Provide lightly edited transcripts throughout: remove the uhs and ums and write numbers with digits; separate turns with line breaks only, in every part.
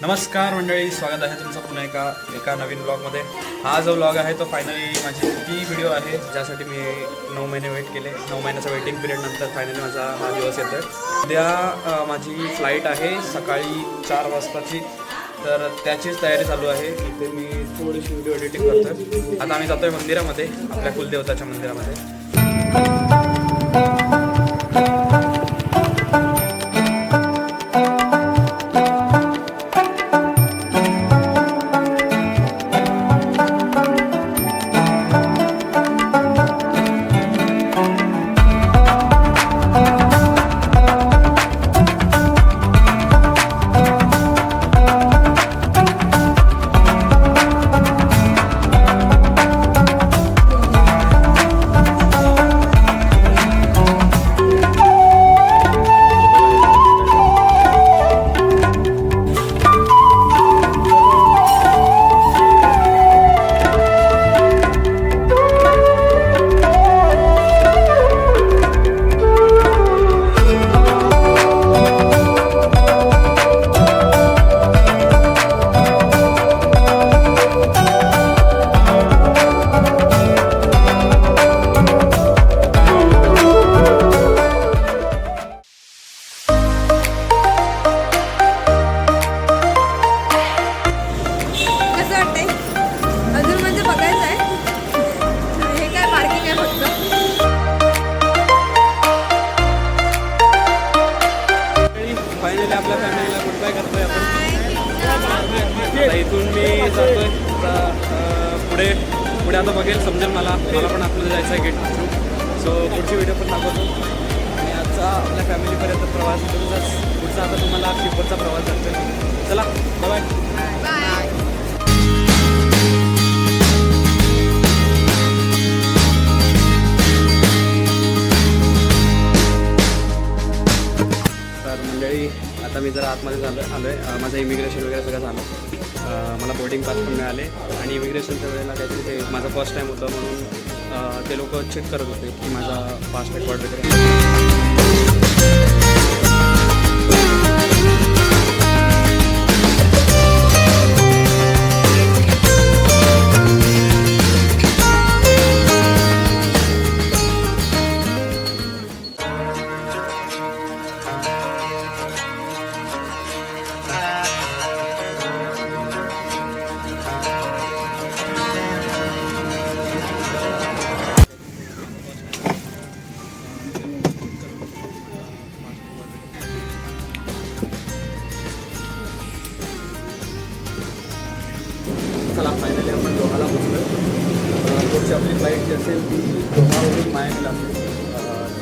नमस्कार मंडळी, स्वागत आहे तुमचं पुन्हा एका नवीन ब्लॉगमध्ये. हा जो ब्लॉग आहे तो फायनली माझी ती व्हिडिओ आहे ज्यासाठी मी 9 महिने वेट केले. 9 महिन्याचा वेटिंग पिरियड नंतर फायनली माझा हा दिवस येतो आहे. उद्या माझी फ्लाईट आहे सकाळी 4 वाजताची, तर त्याचीच तयारी चालू आहे. इथे मी थोडीशी व्हिडिओ एडिटिंग करतो. आता आम्ही जातो आहे मंदिरामध्ये, आपल्या कुलदेवताच्या मंदिरामध्ये. फायनली आपल्या फॅमिलीला गुड बाय करतोय आपण. इथून मी जातोय पुढे आता बघेल, समजेल मला पण आपल्याला जायचं आहे गेट थ्रू. सो पुढची व्हिडिओ पण दाखवतो. आणि आजचा आपल्या फॅमिलीपर्यंत प्रवास पुढचा आता तुम्हाला शिवपूरचा प्रवास जातोय. चला बाय बाय. आता मी जरा आतमध्ये आलो आहे. माझं इमिग्रेशन वगैरे सगळं झालं. मला बोर्डिंग पास पण मिळाले आणि इमिग्रेशनच्या वेळेला काहीतरी ते माझं फर्स्ट टाईम होतं म्हणून ते लोक चेक करत होते की माझा पास्ट रेकॉर्ड वगैरे. चला फायनली आपण दोहाला पोचलो. पुढची आपली फ्लाईट जी असेल ती दोहावरून मायामीला असेल.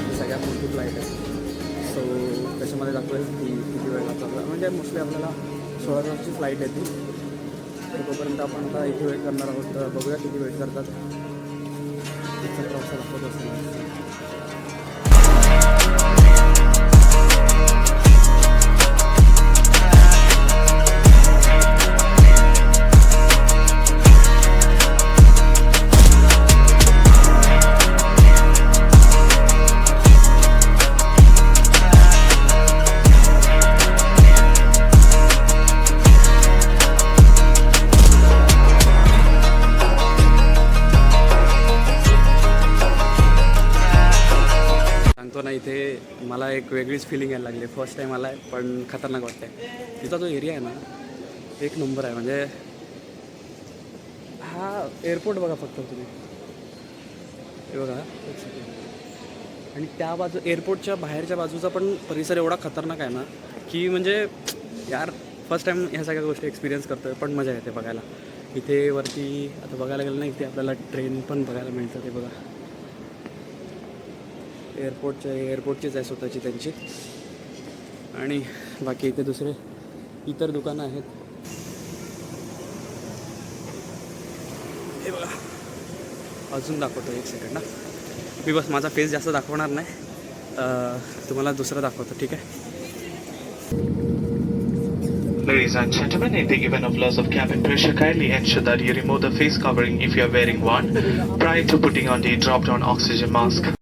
ती सगळ्यात मोठी फ्लाईट आहे. सो त्याच्यामध्ये दाखवेल की किती वेळ लागतो. म्हणजे मोस्टली आपल्याला 16 तासाची फ्लाईट येते. तर तोपर्यंत आपण आता इथे वेट करणार आहोत. तर बघूया किती वेट करतात. दाखवत असेल. ना इथे मला एक वेगळीच फिलिंग यायला लागली. फर्स्ट टाईम आला आहे पण खतरनाक वाटतं आहे. तिचा जो एरिया आहे ना एक नंबर आहे. म्हणजे हा एअरपोर्ट बघा फक्त तुम्ही, हे बघा. आणि त्या बाजू एअरपोर्टच्या बाहेरच्या बाजूचा पण परिसर एवढा खतरनाक आहे ना की म्हणजे यार फर्स्ट टाईम ह्या सगळ्या गोष्टी एक्सपिरियन्स करतो आहे. पण मजा येते बघायला. इथे वरती आता बघायला गेलं ना, इथे आपल्याला ट्रेन पण बघायला मिळतं. ते बघा एअरपोर्टचीच आहे स्वतःची त्यांची. आणि बाकी इथे दुसरे इतर दुकानं आहेत. हे बघा अजून दाखवतो, एक सेकंड ना. मी बस माझा फेस जास्त दाखवणार नाही, तुम्हाला दुसरं दाखवतो, ठीक आहे.
Ladies and gentlemen, in the event of loss of cabin pressure, kindly ensure that you remove the face covering if you are wearing one prior to putting on the drop-down oxygen mask.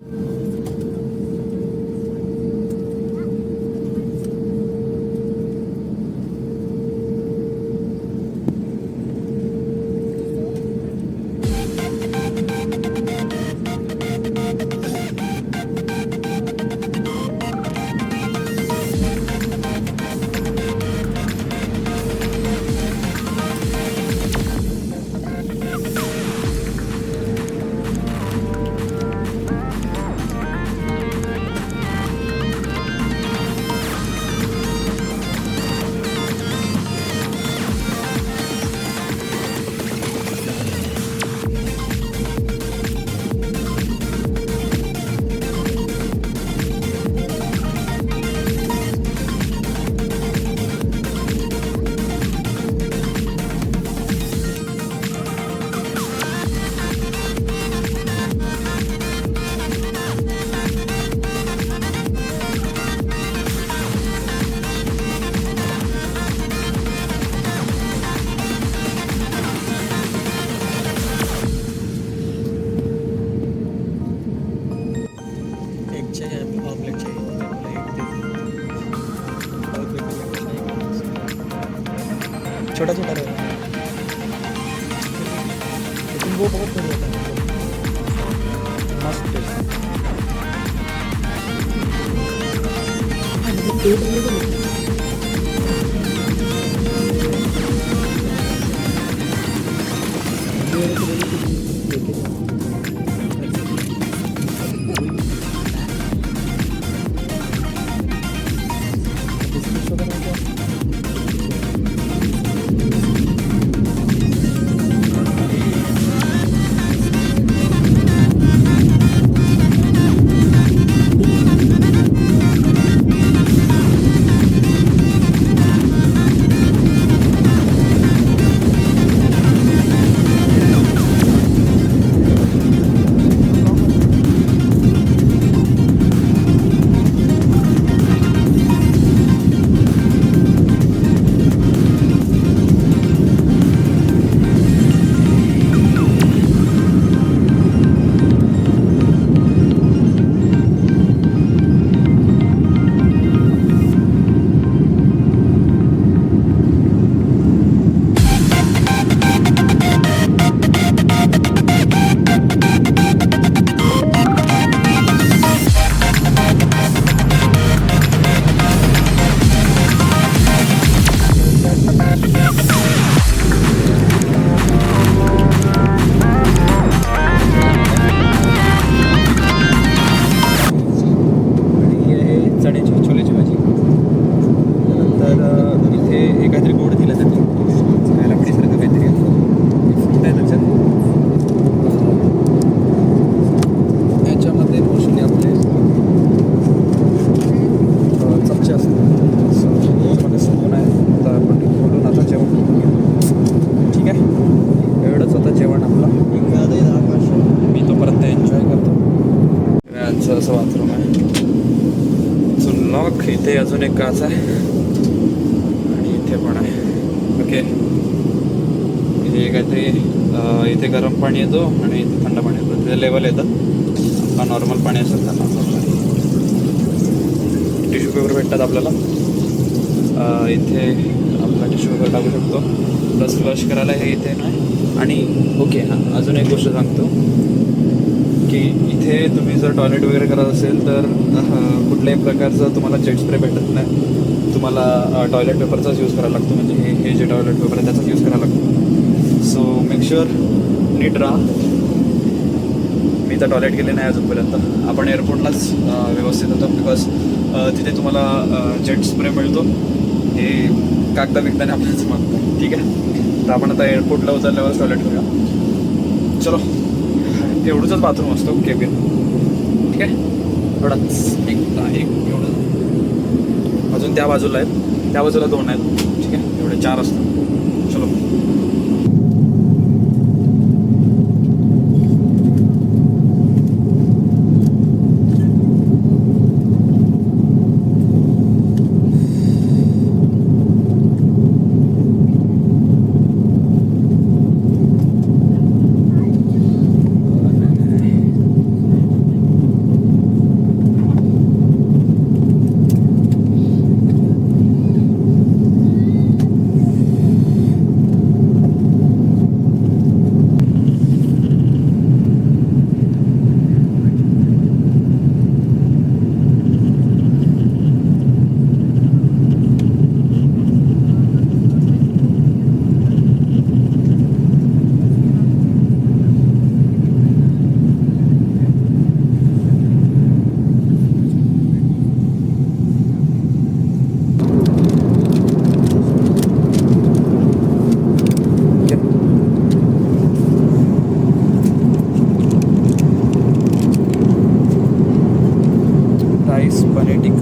छोटा छोटा रहेगा, लेकिन वो बहुत बढ़िया था, मस्त असं बाथरूम आहे. सो लॉक इथे अजून एक काच आहे आणि इथे पण आहे. ओके, इथे काहीतरी इथे गरम पाणी येतो आणि इथे थंड पाणी येतं. तिथे लेवल येतं. आपला नॉर्मल पाणी असेल तर नॉर्मल पाणी. टिश्यू पेपर भेटतात आपल्याला. इथे आपला टिश्यू पेपर टाकू शकतो. प्लस फ्लश करायला हे इथे नाही. आणि ओके, हां, अजून एक गोष्ट सांगतो की इथे तुम्ही जर टॉयलेट वगैरे करत असेल तर कुठल्याही प्रकारचं तुम्हाला जेट स्प्रे भेटत नाही. तुम्हाला टॉयलेट पेपरचाच यूज करायला लागतो. म्हणजे हे जे टॉयलेट पेपर आहे त्याचाच यूज करायला लागतो. सो मेक शुअर नीट राहा. मी तर टॉयलेट गेले नाही अजूनपर्यंत. आपण एअरपोर्टलाच व्यवस्थित होतो बिकॉज तिथे तुम्हाला जेट स्प्रे मिळतो. हे कागदा बिगदाने आपल्याच मागतो. ठीक आहे, तर आपण आता एअरपोर्टला उतरल्यावर टॉयलेट करूया. चलो, एवढंच बाथरूम असतो केबिन. ठीक आहे, एवढाच एक एवढं. अजून त्या बाजूला आहेत, त्या बाजूला 2 आहेत. ठीक आहे, एवढे 4 असतात. चलो,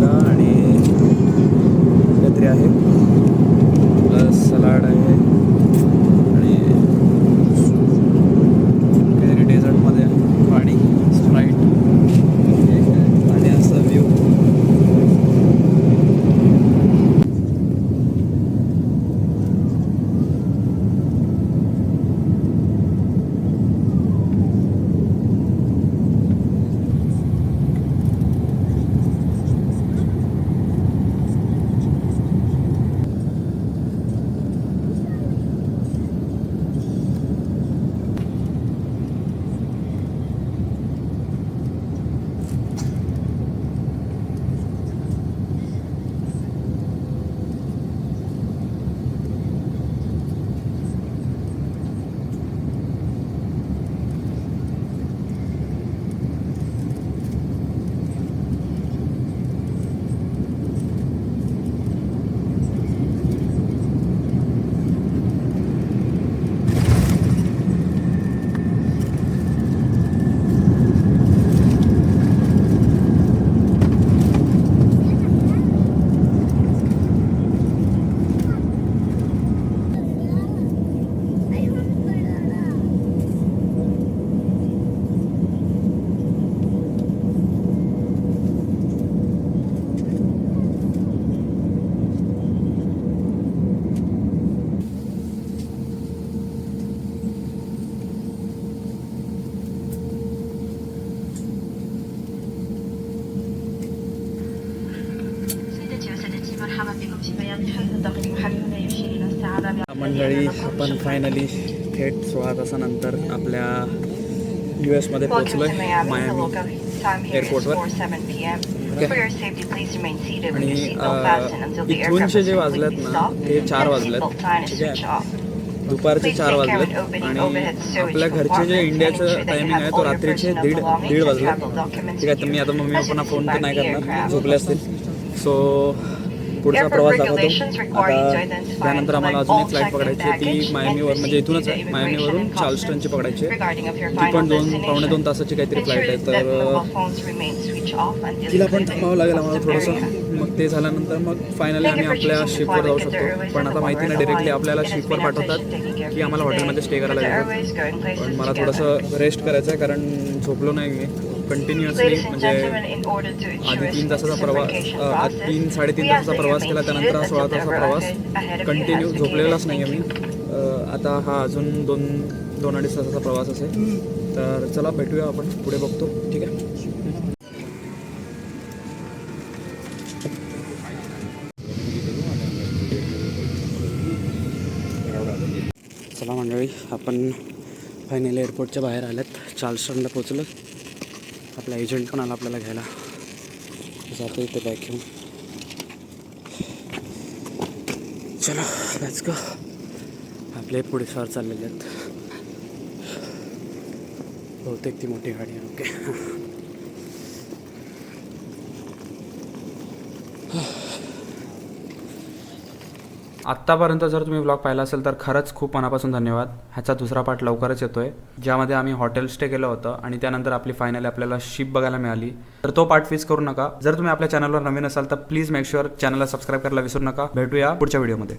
का आणि काहीतरी आहे प्लस सलाड आहे आणि काहीतरी डेझर्टमध्ये पाणी स्प्राईट आणि असं व्ह्यू. मंडळी आपण फायनली थेट 16 तासानंतर आपल्या US मध्ये पोहोचलो आहे मायामी एअरपोर्टवर. आणि इथूनचे जे वाजलेत ना ते 4 वाजलेत, ठीक आहे, दुपारचे 4 वाजलेत. आणि आपल्या घरचे जे इंडियाचं टायमिंग आहे तो रात्रीचे दीड वाजले, ठीक आहे. तर मी आता मम्मी पप्पांना फोन तर नाही करणार, झोपले असतील. सो पुढचा प्रवास दाखवतो. आता त्यानंतर आम्हाला अजून एक फ्लाईट पकडायची आहे, ती मायामीवर, म्हणजे इथूनच आहे, मायामीवरून चार्ल्स्टनची पकडायची आहे. ती पण 2-2.5 तासाची काहीतरी फ्लाईट आहे. तर तिला पण थांबावं लागेल आम्हाला थोडंसं. मग ते झाल्यानंतर मग फायनली आम्ही आपल्या शिपवर जाऊ शकतो. पण आता माहिती नाही डायरेक्टली आपल्याला शिपवर पाठवतात की आम्हाला हॉटेलमध्ये स्टे करायला लागेल. पण मला थोडंसं रेस्ट करायचं आहे कारण झोपलो नाही मी कंटिन्युअसली. म्हणजे आधी 3 तासाचा प्रवास, 3-3.5 तासाचा प्रवास केला, त्यानंतर हा 16 तासाचा प्रवास कंटिन्यू झोपलेलाच नाही आहे मी. आता हा अजून 2-2.5 तासाचा प्रवास असेल. तर चला भेटूया आपण पुढे, बघतो, ठीक आहे. चला मंडळी, आपण फायनली एअरपोर्टच्या बाहेर आल्यात, चार्ल्स्टनला पोचलो. आपला एजंट पण आला आपल्याला घ्यायला, जातो इथे बॅग घेऊन. चलो लेट्स गो. आपले पुढे सर चाललेले आहेत, बहुतेक ती मोठी गाडी आहे. ओके, आत्तापर्यंत जर तुम्ही ब्लॉग पाहिला असेल तर खरंच खूप मनापासून धन्यवाद. ह्याचा दुसरा पार्ट लवकरच येतोय, ज्यामध्ये आम्ही हॉटेल स्टे केलं होतं आणि त्यानंतर आपली फायनली आपल्याला शिप बघायला मिळाली. तर तो पार्ट मिस करू नका. जर तुम्ही आपल्या चॅनलवर नवीन असाल तर प्लीज मेक शुअर चॅनलला सबस्क्राईब करायला विसरू नका. भेटूया पुढच्या व्हिडिओमध्ये.